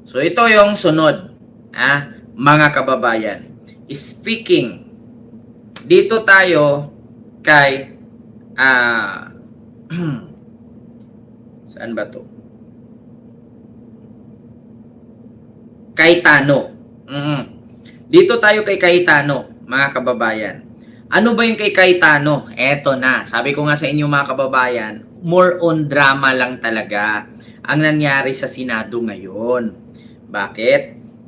So ito yung sunod, mga kababayan. Speaking, dito tayo kay saan ba to? Cayetano. Dito tayo kay Cayetano, mga kababayan. Ano ba yung kay Cayetano? Eto na. Sabi ko nga sa inyo mga kababayan, more on drama lang talaga ang nangyari sa Senado ngayon. Bakit?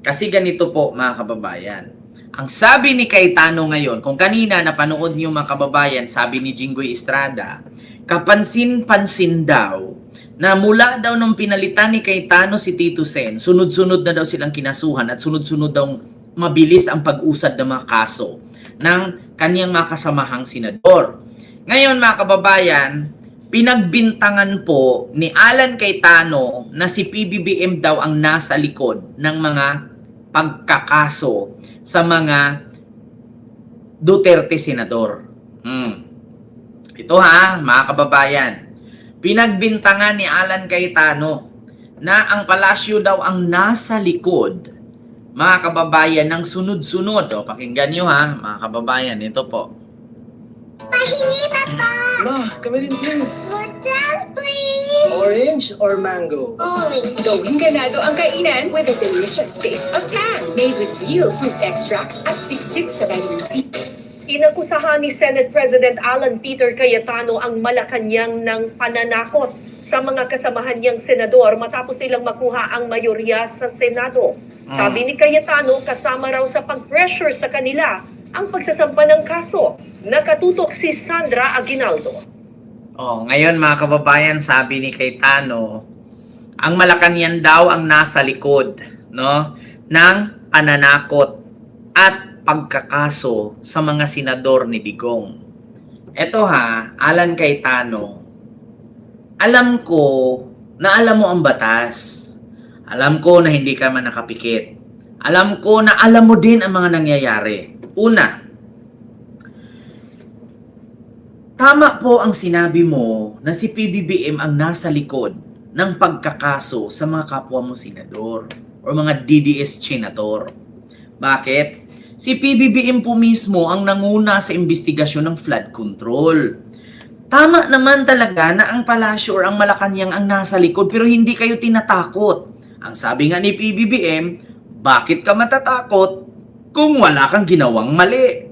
Kasi ganito po mga kababayan. Ang sabi ni Cayetano ngayon, kung kanina napanood niyo mga kababayan, sabi ni Jinggoy Estrada, kapansin-pansin daw na mula daw nung pinalitan ni Cayetano si Tito Sen, sunod-sunod na daw silang kinasuhan at sunod-sunod daw mabilis ang pag-usad ng mga kaso ng kanyang mga kasamahang senador. Ngayon mga kababayan, pinagbintangan po ni Alan Cayetano na si PBBM daw ang nasa likod ng mga pagkakaso sa mga Duterte senador. Ito mga kababayan. Pinagbintangan ni Alan Cayetano na ang palasyo daw ang nasa likod, mga kababayan, ng sunod-sunod. Pakinggan nyo mga kababayan. Ito po. Pahingi, Papa! Ma, kami rin please. Mortal, please! Orange or mango? Orange. Gawing ganado ang kainan with a delicious taste of tang. Made with real fruit extracts at siksik sa vitamin C. Inakusahan ni Senate President Alan Peter Cayetano ang Malacanang ng pananakot sa mga kasamahan niyang senador matapos nilang makuha ang mayorya sa Senado. Sabi ni Cayetano, kasama raw sa pag-pressure sa kanila ang pagsasampa ng kaso. Nakatutok si Sandra Aguinaldo. Ngayon mga kababayan, sabi ni Cayetano, ang Malacanang daw ang nasa likod, ng pananakot at pagkakaso sa mga senador ni Digong. Eto Alan Cayetano, alam ko na alam mo ang batas. Alam ko na hindi ka man nakapikit. Alam ko na alam mo din ang mga nangyayari. Una, tama po ang sinabi mo na si PBBM ang nasa likod ng pagkakaso sa mga kapwa mo senador o mga DDS senador. Bakit? Si PBBM po mismo ang nanguna sa investigasyon ng flood control. Tama naman talaga na ang palasyo or ang Malacanang ang nasa likod pero hindi kayo tinatakot. Ang sabi nga ni PBBM, bakit ka matatakot kung wala kang ginawang mali?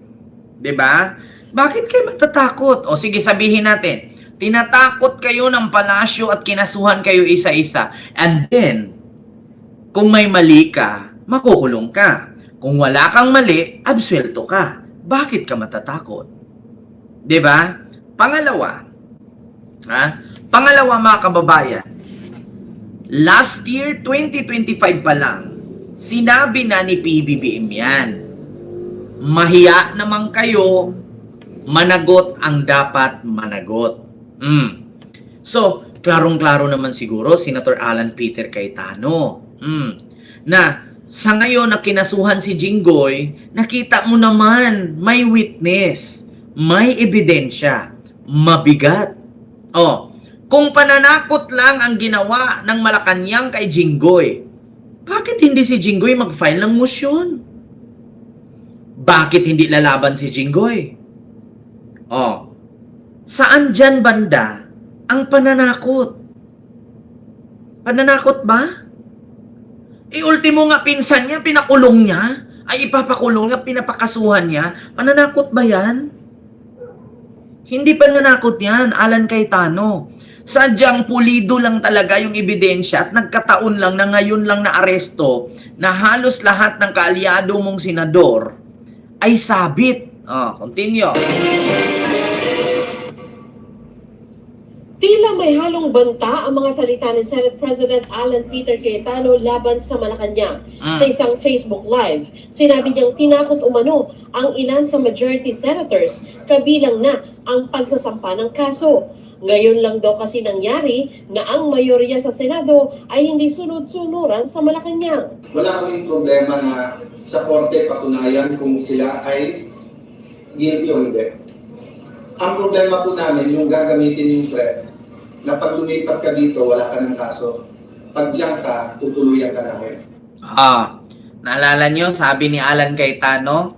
'Di ba? Bakit kayo matatakot? O sige, sabihin natin, tinatakot kayo ng palasyo at kinasuhan kayo isa-isa. And then, kung may mali ka, makukulong ka. Kung wala kang mali, absuelto ka. Bakit ka matatakot? 'Di ba? Pangalawa, mga kababayan, last year, 2025 pa lang, sinabi na ni PBBM yan, mahiya naman kayo, managot ang dapat managot. So, klarong-klaro naman siguro, Senator Alan Peter Cayetano, na sa ngayon na kinasuhan si Jinggoy, nakita mo naman, may witness, may ebidensya, mabigat. Kung pananakot lang ang ginawa ng Malacanang kay Jinggoy, bakit hindi si Jinggoy mag-file ng motion? Bakit hindi lalaban si Jinggoy? Saan dyan banda ang pananakot? Pananakot ba? Ultimo nga pinsan niya, pinakulong niya, ay ipapakulong niya, pinapakasuhan niya. Pananakot ba yan? Hindi pananakot yan, Alan Cayetano. Sadyang pulido lang talaga yung ebidensya at nagkataon lang na ngayon lang na aresto na halos lahat ng kaalyado mong senador ay sabit. Continue. Tila may halong banta ang mga salita ni Senate President Alan Peter Cayetano laban sa Malacanang. Sa isang Facebook Live, sinabi niyang tinakot umano ang ilan sa majority senators, kabilang na ang pagsasampa ng kaso. Ngayon lang daw kasi nangyari na ang mayorya sa Senado ay hindi sunod-sunuran sa Malacanang. Wala kaming problema na sa korte patunayan kung sila ay guilty o hindi. Ang problema po namin yung gagamitin yung threat na pag lumipat ka dito, wala ka ng kaso. Pag diyan ka, tutuluyan ka namin. Naalala nyo, sabi ni Alan Cayetano,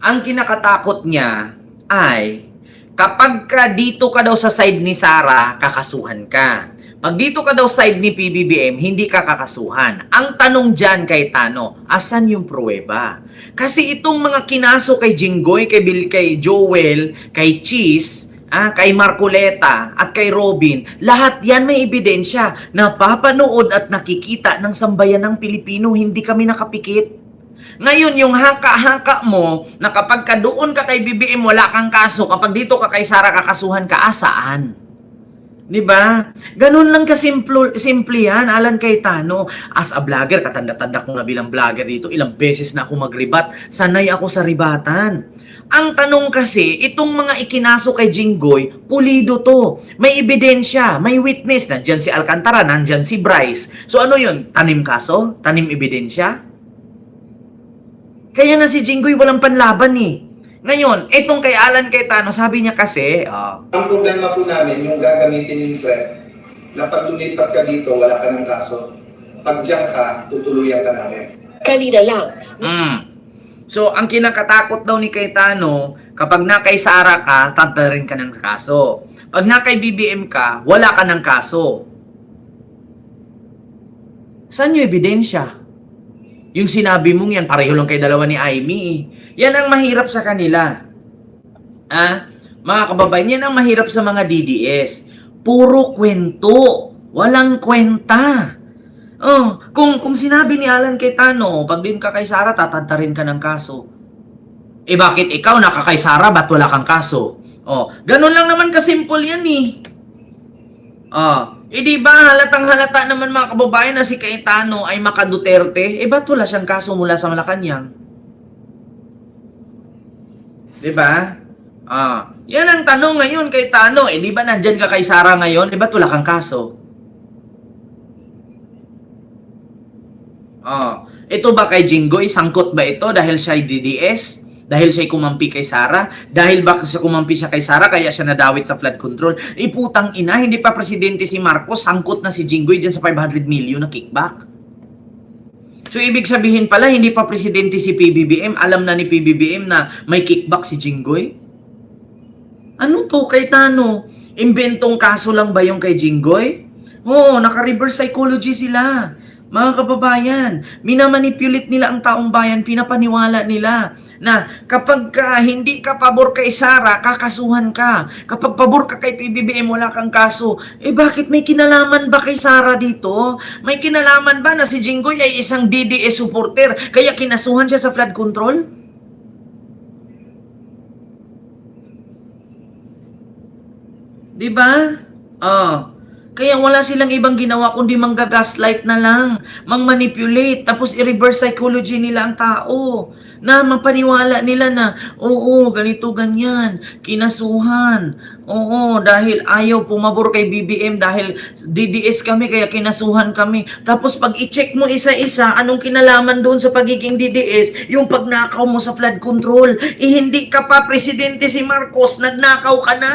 ang kinakatakot niya ay kapag dito ka daw sa side ni Sara, kakasuhan ka. Pag dito ka daw side ni PBBM, hindi ka kakasuhan. Ang tanong dyan kay Tano, asan yung pruweba? Kasi itong mga kinaso kay Jinggoy, kay Joel, kay Cheese, kay Marcoleta, at kay Robin, lahat yan may ebidensya. Napapanood at nakikita ng sambayan ng Pilipino, hindi kami nakapikit. Ngayon, yung haka-haka mo, na kapag ka doon ka kay BBM, wala kang kaso, kapag dito ka kay Sara, kakasuhan ka, saan? Diba? Ganun lang kasimple yan, Alan Cayetano. As a vlogger, katanda-tanda ko na bilang vlogger dito, ilang beses na ako magribat, sanay ako sa ribatan. Ang tanong kasi, itong mga ikinaso kay Jinggoy, pulido to. May ebidensya, may witness. Nandyan si Alcantara, nandyan si Bryce. So ano yun? Tanim kaso? Tanim ebidensya? Kaya nga si Jinggoy walang panlaban eh. Ngayon, itong kay Alan Cayetano, sabi niya kasi, Ang problema po namin, yung gagamitin yung threat, na pag lumipat ka dito, wala ka ng kaso. Pag diyan ka, tutuluyan ka namin. Kanina lang, So, ang kinakatakot daw ni Cayetano, kapag na kay Sara ka, tatarin ka ng kaso. Pag na kay BBM ka, wala ka ng kaso. Saan yung ebidensya? Yung sinabi mong yan, pareho lang kay dalawa ni Amy. Yan ang mahirap sa kanila. Mga kababayan, yan ang mahirap sa mga DDS. Puro kwento. Walang kwenta. Kung sinabi ni Alan Cayetano, pag din ka kay Sara, tatantarin ka ng kaso. Bakit ikaw naka kay Sara, ba't wala kang kaso? Ganun lang naman kasimple yan eh. Di ba halatang-halata naman mga kababayan na si Cayetano ay maka-Duterte? Ba't wala siyang kaso mula sa Malacanang? Di ba? Yan ang tanong ngayon kay Tano. Di ba nandyan ka kay Sara ngayon? Ba't wala kang kaso? Ito ba kay Jinggoy? Sangkot ba ito dahil siya ay DDS? Dahil siya kumampi kay Sara? Dahil ba siya kumampi siya kay Sara kaya siya nadawit sa flood control? Putang ina, hindi pa presidente si Marcos, sangkot na si Jinggoy dyan sa 500 million na kickback. So, ibig sabihin pala, hindi pa presidente si PBBM, alam na ni PBBM na may kickback si Jinggoy? Ano to, Cayetano? Imbentong kaso lang ba yung kay Jinggoy? Naka-reverse psychology sila. Mga kababayan, minamanipulate nila ang taong bayan, pinapaniwala nila na kapag hindi ka pabor kay Sara, kakasuhan ka. Kapag pabor ka kay PBBM, wala kang kaso. Bakit may kinalaman ba kay Sara dito? May kinalaman ba na si Jinggoy ay isang DDS supporter, kaya kinasuhan siya sa flood control? Diba? Kaya wala silang ibang ginawa kundi manggagaslight na lang, mangmanipulate, tapos i-reverse psychology nila ang tao. Na mapaniwala nila na, ganito, ganyan, kinasuhan. Dahil ayaw pumabor kay BBM, dahil DDS kami, kaya kinasuhan kami. Tapos pag i-check mo isa-isa, anong kinalaman doon sa pagiging DDS? Yung pagnakaw mo sa flood control. Hindi ka pa presidente si Marcos, nagnakaw ka na.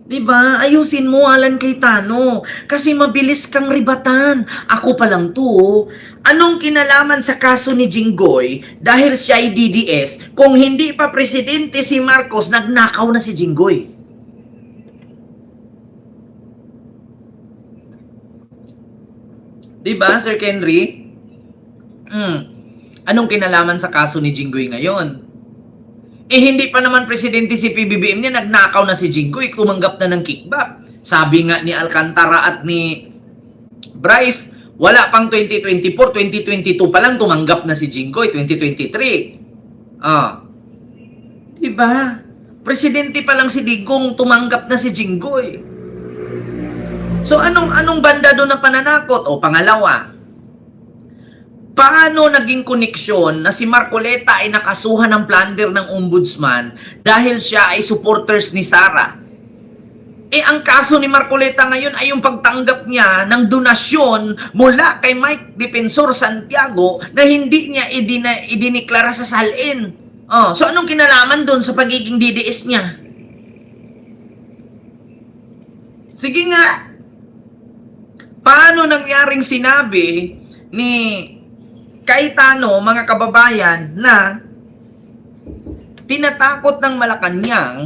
Diba? Ayusin mo, Alan Cayetano. Kasi mabilis kang ribatan. Ako pa lang to. Anong kinalaman sa kaso ni Jinggoy dahil siya ay DDS kung hindi pa presidente si Marcos, nagnakaw na si Jinggoy? Diba, Sir Kenry? Anong kinalaman sa kaso ni Jinggoy ngayon? Hindi pa naman presidente si PBBM niya, nagnakaw na si Jinggoy, tumanggap na ng kickback. Sabi nga ni Alcantara at ni Bryce, wala pang 2024, 2022 pa lang tumanggap na si Jinggoy, 2023. Diba? Presidente pa lang si Digong, tumanggap na si Jinggoy. So anong banda doon na pananakot? Pangalawa, paano naging koneksyon na si Marcoleta ay nakasuhan ng plunder ng ombudsman dahil siya ay supporters ni Sara? Ang kaso ni Marcoleta ngayon ay yung pagtanggap niya ng donasyon mula kay Mike Defensor Santiago na hindi niya idiniklara sa salin. So anong kinalaman doon sa pagiging DDS niya? Sige nga. Paano nangyaring sinabi ni Cayetano, mga kababayan, na tinatakot ng Malacanang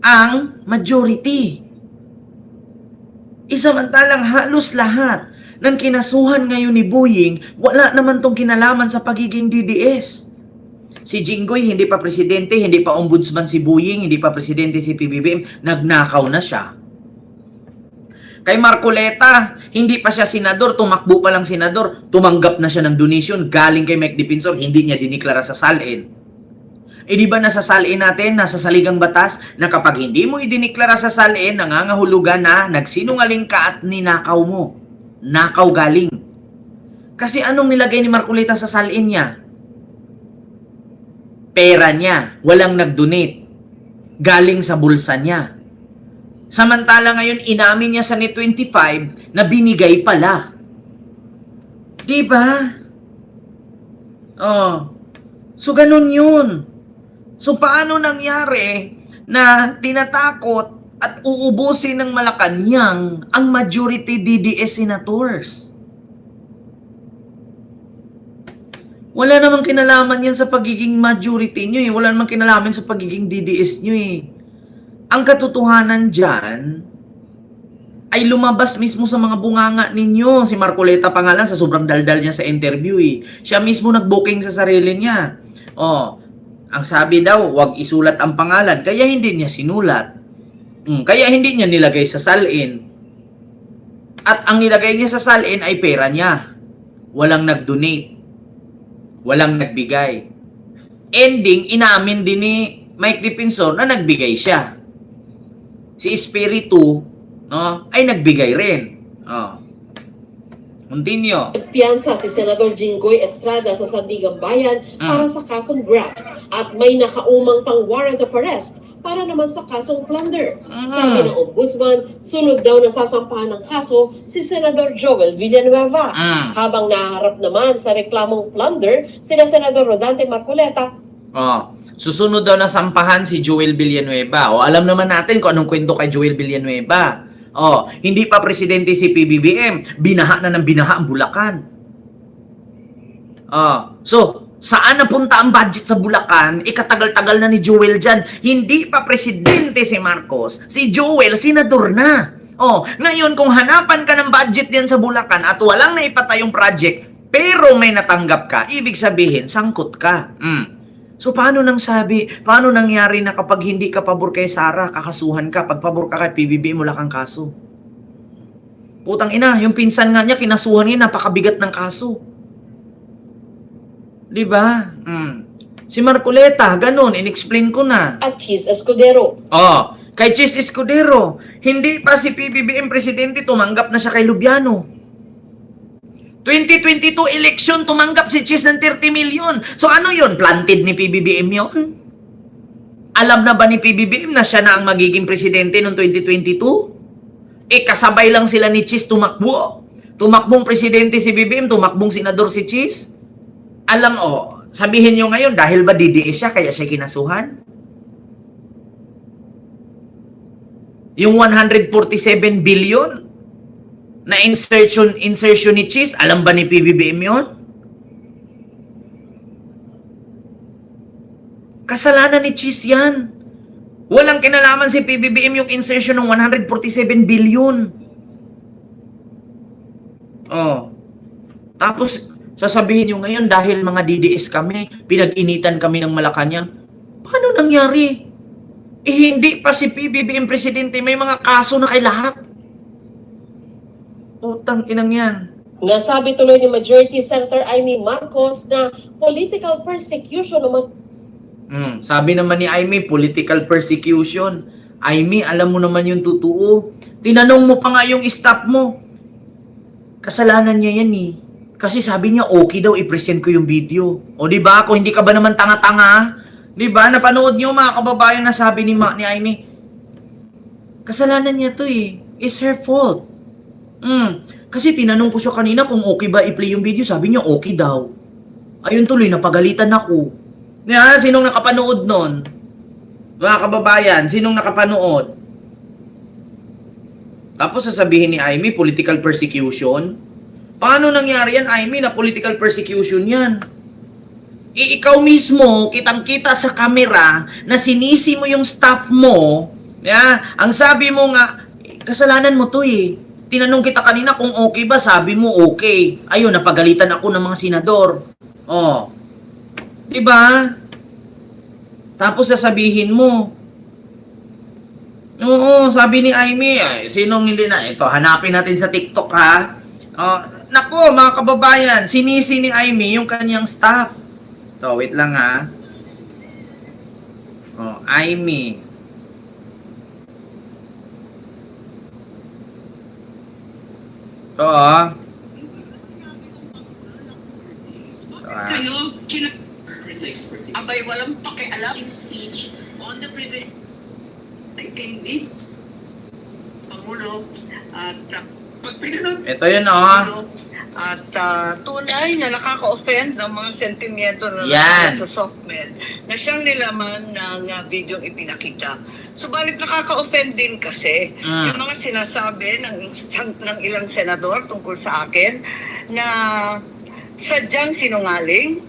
ang majority? Isamantalang halos lahat ng kinasuhan ngayon ni Boying, wala naman tong kinalaman sa pagiging DDS. Si Jinggoy, hindi pa presidente, hindi pa ombudsman si Boying, hindi pa presidente si PBBM, nagnakaw na siya. Kay Marcoleta, hindi pa siya senador, tumakbo pa lang senador, tumanggap na siya ng donation galing kay Mike Defensor, hindi niya diniklara sa salin. Di ba nasa salin natin, nasa saligang batas, na kapag hindi mo idiniklara sa salin, nangangahulugan na nagsinungaling ka at ninakaw mo. Nakaw galing. Kasi anong nilagay ni Marcoleta sa salin niya? Pera niya, walang nag-donate. Galing sa bulsa niya. Samantala ngayon, inamin niya sa Net 25 na binigay pala. Di ba? Oh. So, ganun yun. So, paano nangyari na tinatakot at uubusin ng Malacanang ang majority DDS senators? Wala namang kinalaman yan sa pagiging majority nyo eh. Wala namang kinalaman sa pagiging DDS nyo eh. Ang katotohanan dyan ay lumabas mismo sa mga bunganga ninyo. Si Marcoleta pa nga lang sa sobrang daldal niya sa interview eh. Siya mismo nag-booking sa sarili niya. Oh, ang sabi daw, wag isulat ang pangalan. Kaya hindi niya sinulat. Kaya hindi niya nilagay sa salin. At ang nilagay niya sa salin ay pera niya. Walang nag-donate. Walang nagbigay. Ending, inamin din ni Mike Defensor na nagbigay siya. Si Espiritu, no, ay nagbigay rin. Oh. Continue. Piyansa si Senador Jinggoy Estrada sa Sandigan Bayan para sa kasong graft at may nakaumang pang warrant of arrest para naman sa kasong plunder. Sabi ng ombudsman, sunod daw na sasampahan ng kaso si Senador Joel Villanueva. Habang naharap naman sa reklamong plunder, sila Senador Rodante Marcoleta. Susunod daw na sampahan si Joel Villanueva. Alam naman natin kung anong kwento kay Joel Villanueva. Hindi pa presidente si PBBM, binaha na ng binaha ang Bulacan. So, saan napunta ang budget sa Bulacan? Ikatagal-tagal na ni Joel dyan. Hindi pa presidente si Marcos. Si Joel, senador na. Ngayon, kung hanapan ka ng budget yan sa Bulacan at walang naipatayong project, pero may natanggap ka, ibig sabihin, sangkot ka. So, paano nangyari na kapag hindi ka pabor kay Sara, kakasuhan ka, pag pabor ka kay PBBM, wala kang kaso? Putang ina, yung pinsan nga niya, kinasuhan niya, napakabigat ng kaso. Diba? Si Marcoleta, ganun, in-explain ko na. At Chis Escudero. Kay Chis Escudero, hindi pa si PBBM presidente, tumanggap na siya kay Lubiano. 2022 election, tumanggap si Chis ng 30 million. So ano yun? Planted ni PBBM yun? Alam na ba ni PBBM na siya na ang magiging presidente noong 2022? Kasabay lang sila ni Chis tumakbo. Tumakbong presidente si BBM, tumakbong senador si Chis. Alam, sabihin nyo ngayon, dahil ba DDS siya, kaya siya kinasuhan? Yung 147 billion na insertion ni Chis, alam ba ni PBBM yun? Kasalanan ni Chis yan. Walang kinalaman si PBBM yung insertion ng 147 billion. Tapos, sasabihin nyo ngayon, dahil mga DDS kami, pinag-initan kami ng Malacanang. Paano nangyari? Hindi pa si PBBM presidente, may mga kaso na kay lahat. Utang inang yan. Nasabi tuloy ni Majority Senator Amy Marcos na political persecution naman. Sabi naman ni Amy, political persecution. Amy, alam mo naman yung totoo. Tinanong mo pa nga yung staff mo. Kasalanan niya yan eh. Kasi sabi niya, okay daw i-present ko yung video. O diba, kung hindi ka ba naman tanga-tanga, diba, napanood niyo mga kababayan na sabi ni Amy, kasalanan niya to eh. It's her fault. Kasi tinanong ko siya kanina kung okay ba i-play yung video. Sabi niya, okay daw. Ayun tuloy, napagalitan ako. Sinong nakapanood nun? Mga kababayan, sinong nakapanood? Tapos sasabihin ni Amy, political persecution. Paano nangyari yan, Amy, na political persecution yan? Ikaw mismo, kitang-kita sa camera, na sinisi mo yung staff mo, ang sabi mo nga, kasalanan mo to eh. Tinanong kita kanina kung okay ba, sabi mo okay. Ayun, napagalitan ako ng mga senador. Oh. Diba? Tapos sasabihin mo, oo, sabi ni Amy, sinong hindi na, ito, hanapin natin sa TikTok ha. Nako, mga kababayan, sinisi ni Amy yung kanyang staff. To, wait lang ha. Amy. To, Kayo, abay walang pakialam speech on the privilege kay hindi Pangulo at pag pinanood ito yun at tunay na nakaka-offend ng mga sentimiento na Yan. sa SOCMED na siyang nilaman ng video ipinakita. Subalit nakaka-offend din kasi yung mga sinasabi ng ilang senador tungkol sa akin na sadyang sinungaling,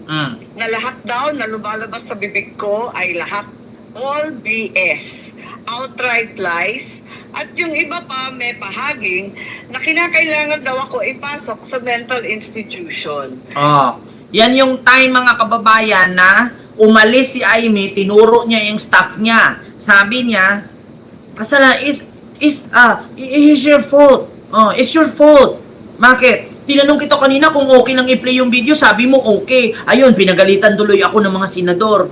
na lahat daw na lumalabas sa bibig ko ay lahat all BS, outright lies, at yung iba pa may pahaging na kinakailangan daw ako ipasok sa mental institution. Yan yung time, mga kababayan, na umalis si Amy, tinuro niya yung staff niya. Sabi niya, kasala is your fault. It's your fault. Bakit? Tinanong kita kanina kung okay lang i-play yung video, sabi mo okay. Ayun, pinagalitan tuloy ako ng mga senador.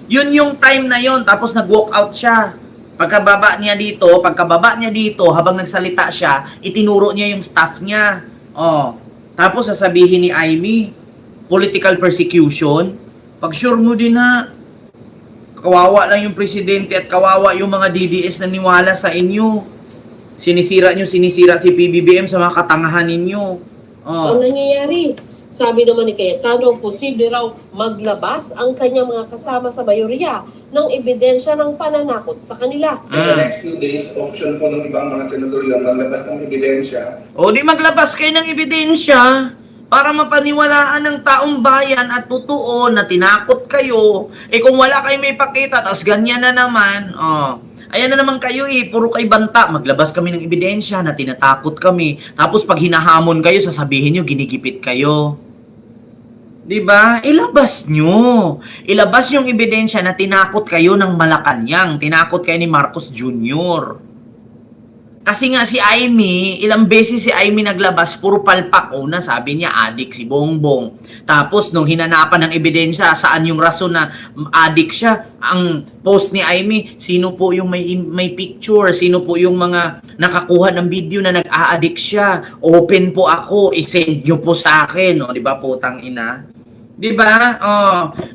Yun yung time na yon, tapos nag-walk out siya. Pagkababa niya dito, habang nagsalita siya, itinuro niya yung staff niya. Tapos sasabihin ni Amy, political persecution. Pag sure mo din na, kawawa lang yung presidente at kawawa yung mga DDS na niwala sa inyo. Sinisira si PBBM sa mga katangahan ninyo. Ang nangyayari, sabi naman ni Cayetano, posible raw maglabas ang kanyang mga kasama sa mayorya ng ebidensya ng pananakot sa kanila. In the next few days, option po ng ibang mga senador yung maglabas ng ebidensya. Di maglabas kayo ng ebidensya para mapaniwalaan ng taong bayan at totoo na tinakot kayo. Kung wala kayo may pakita, tapos ganyan na naman, ayan na naman kayo puro kayo banta. Maglabas kami ng ebidensya na tinatakot kami. Tapos pag hinahamon kayo, sasabihin nyo, ginigipit kayo. Diba? Ilabas nyo. Ilabas yung ebidensya na tinakot kayo ng Malacanang. Tinakot kayo ni Marcos Jr. Kasi nga si Amy, ilang beses si Amy naglabas, puro palpak. Una, sabi niya, adik si Bongbong. Tapos, nung hinanapan ng ebidensya, saan yung rason na adik siya, ang post ni Amy, sino po yung may picture, sino po yung mga nakakuha ng video na nag-a-addict siya. Open po ako, isend nyo po sa akin. Di ba, putang ina? Di ba?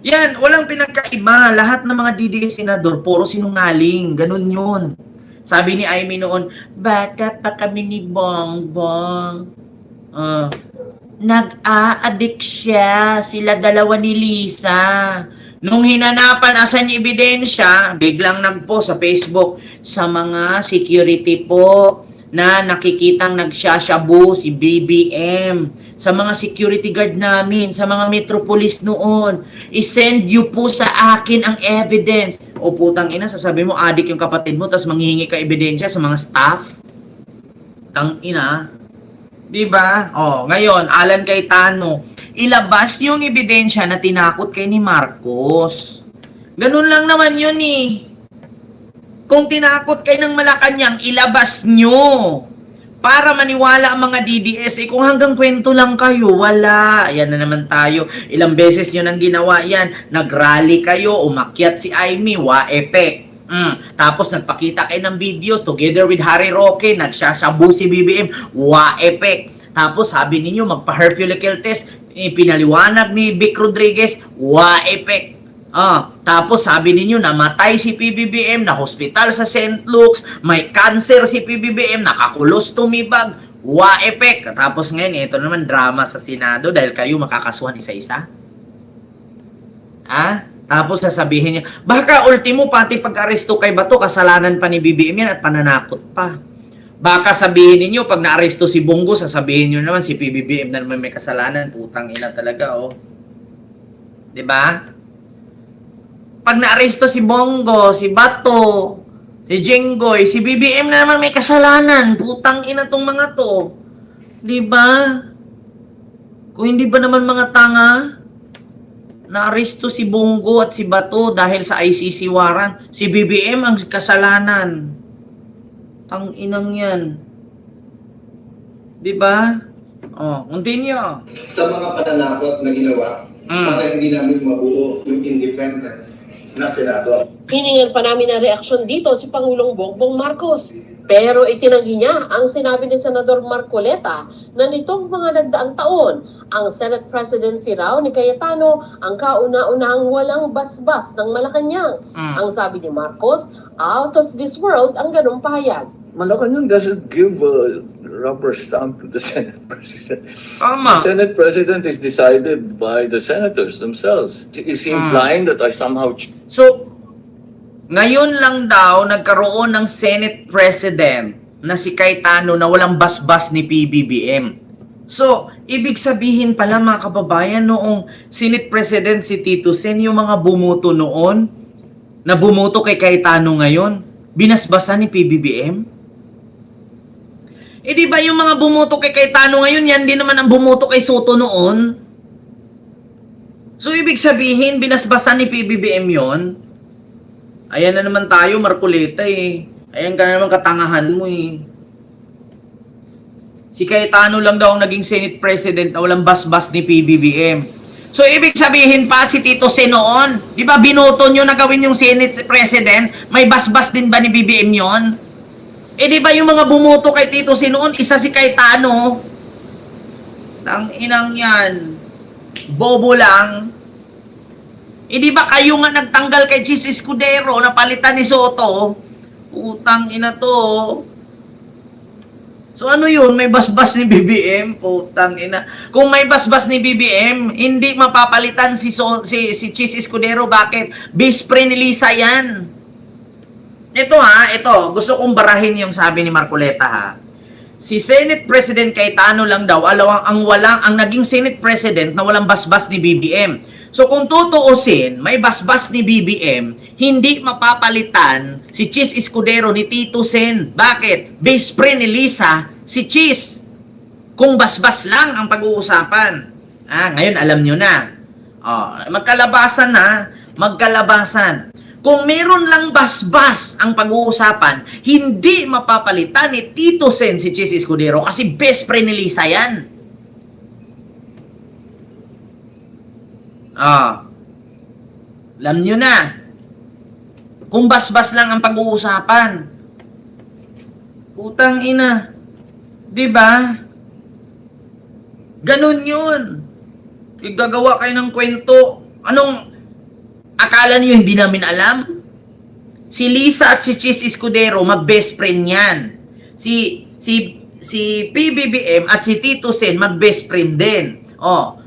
Yan, walang pinagkaiba. Lahat ng mga DDS senador, puro sinungaling. Ganun yun. Sabi ni Amy noon, bata pa kami ni Bongbong. Nag-a-addict siya. Sila dalawa ni Lisa. Nung hinanapan, asan yung ebidensya, biglang nagpost sa Facebook, sa mga security po na nakikitang nagsashabu si BBM. Sa mga security guard namin, sa mga metropolis noon, isend you po sa akin ang evidence. O putang ina, sasabi mo, adik yung kapatid mo, tapos manghihingi ka ebidensya sa mga staff? Tang ina. Diba? Ngayon, Alan Cayetano, ilabas yung ebidensya na tinakot kay ni Marcos. Ganun lang naman yun Kung tinakot kayo ng Malacanang, ilabas nyo. Para maniwala ang mga DDS. Kung hanggang kwento lang kayo, wala. Ayan na naman tayo. Ilang beses nyo nang ginawa yan. Nag-rally kayo, umakyat si Amy, wa-epek. Tapos nagpakita kayo ng videos together with Harry Roque, nagsasabu si BBM, wa-epek. Tapos sabi ninyo, magpa-Herculecal test, pinaliwanag ni Vic Rodriguez, wa-epek. Tapos sabi ninyo, namatay si PBBM, na hospital sa St. Luke's, may cancer si PBBM, nakakulos tumibag, wa-epek. Tapos ngayon, ito naman drama sa Senado dahil kayo makakasuhan isa-isa. Tapos sasabihin niya, baka ultimo pati pag-aresto kay Bato, kasalanan pa ni BBM yan at pananakot pa. Baka sabihin ninyo, pag naaresto si Bongo, sasabihin nyo naman, si PBBM na naman may kasalanan. Putang ina talaga, oh. 'Di ba? Pag naaresto si Bongo, si Bato, si Jenggoy, si BBM na naman may kasalanan. Putang ina tong mga to. 'Di ba? Kung hindi ba naman mga tanga, naaresto si Bongo at si Bato dahil sa ICC warrant. Si BBM ang kasalanan. Ang inang yan. 'Di ba? Oh, continue. Sa mga pananakot na ginawa, para hindi namin mabuo yung independent na senador. Hiningan pa namin ng reaksyon dito si Pangulong Bongbong Marcos. Pero itinanggi niya ang sinabi ni Senador Marcoleta na nitong mga nagdaang taon, ang Senate presidency raw ni Cayetano ang kauna-unahang walang basbas ng Malacanang. Ang sabi ni Marcos, out of this world ang ganung pahayag. Malacanang doesn't give a rubber stamp to the Senate President. Tama. The Senate President is decided by the senators themselves. Is he implying that I somehow... So, ngayon lang daw nagkaroon ng Senate President na si Cayetano na walang basbas ni PBBM. So, ibig sabihin pala mga kababayan, noong Senate President si Tito Sen, yung mga bumuto noon, na bumuto kay Cayetano ngayon, binasbasan ni PBBM? Eh di ba yung mga bumuto kay Cayetano ngayon, yan din naman ang bumuto kay Soto noon? So, ibig sabihin, binasbasan ni PBBM yon. Ayan na naman tayo, Marcoleta eh. Ayan ka na naman katangahan mo eh. Si Cayetano lang daw ang naging Senate President na walang basbas ni PBBM. So, ibig sabihin pa si Tito Sen noon, di ba binoto nyo na gawin yung Senate President, may basbas din ba ni BBM yon? Eh di ba yung mga bumoto kay Tito Sen noon, isa si Cayetano? Tang inang yan. Bobo lang. Eh di ba kayo nga nagtanggal kay Chis Escudero na palitan ni Soto? Utang ina to. So ano yun? May basbas ni BBM? Putang ina. Kung may basbas ni BBM, hindi mapapalitan si Chis Escudero. Bakit? Best friend ni Lisa yan. Ito. Gusto kong barahin yung sabi ni Marcoleta ha. Si Senate President Cayetano lang daw ang naging Senate President na walang basbas ni BBM. So kung tutuusin, may basbas ni BBM, hindi mapapalitan si Chis Escudero ni Tito Sen. Bakit? Best friend ni Lisa, si Chis. Kung basbas lang ang pag-uusapan. Ngayon alam nyo na. Magkalabasan na. Magkalabasan. Kung meron lang basbas ang pag-uusapan, hindi mapapalitan ni Tito Sen si Chis Escudero kasi best friend ni Lisa yan. Alam nyo na. Kung basbas lang ang pag-uusapan. Putang ina. Diba? Ganun yun. Gagawa kayo ng kwento. Anong akala niyo hindi namin alam? Si Lisa at si Chis Escudero, mag-best friend yan. Si PBBM at si Tito Sen, mag-best friend din.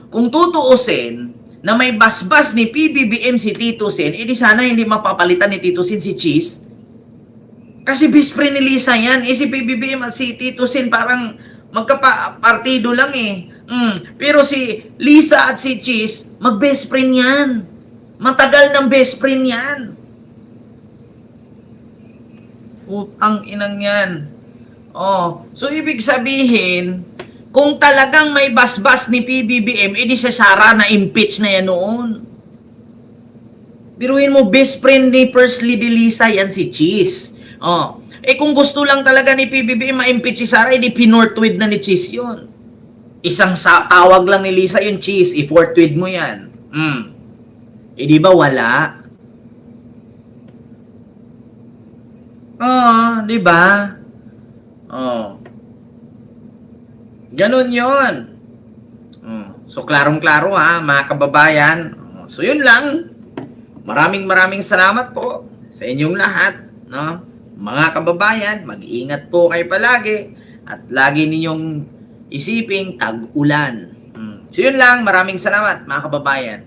Kung tutuusin na may basbas ni PBBM si Tito Sen, edi sana hindi mapapalitan ni Tito Sen si Chis. Kasi best friend ni Lisa yan. Si PBBM at si Tito Sen parang magkapartido lang eh. Pero si Lisa at si Chis, mag-best friend yan. Matagal ng best friend yan. Putang inang yan. So ibig sabihin, kung talagang may basbas ni PBBM, edi sa Sara na impeach na yan noon. Biruin mo, best friend ni First Lady Lisa yan si Chis. Kung gusto lang talaga ni PBBM ma-impeach si Sara, edi pinortweed na ni Chis yun. Isang tawag lang ni Lisa yung Chis, i-fortweed mo yan. Di ba wala? Di ba? Ganon yun. So, klarong-klaro ha, mga kababayan. So, yun lang. Maraming salamat po sa inyong lahat. No? Mga kababayan, mag-iingat po kayo palagi. At lagi ninyong isiping tag-ulan. So, yun lang. Maraming salamat, mga kababayan.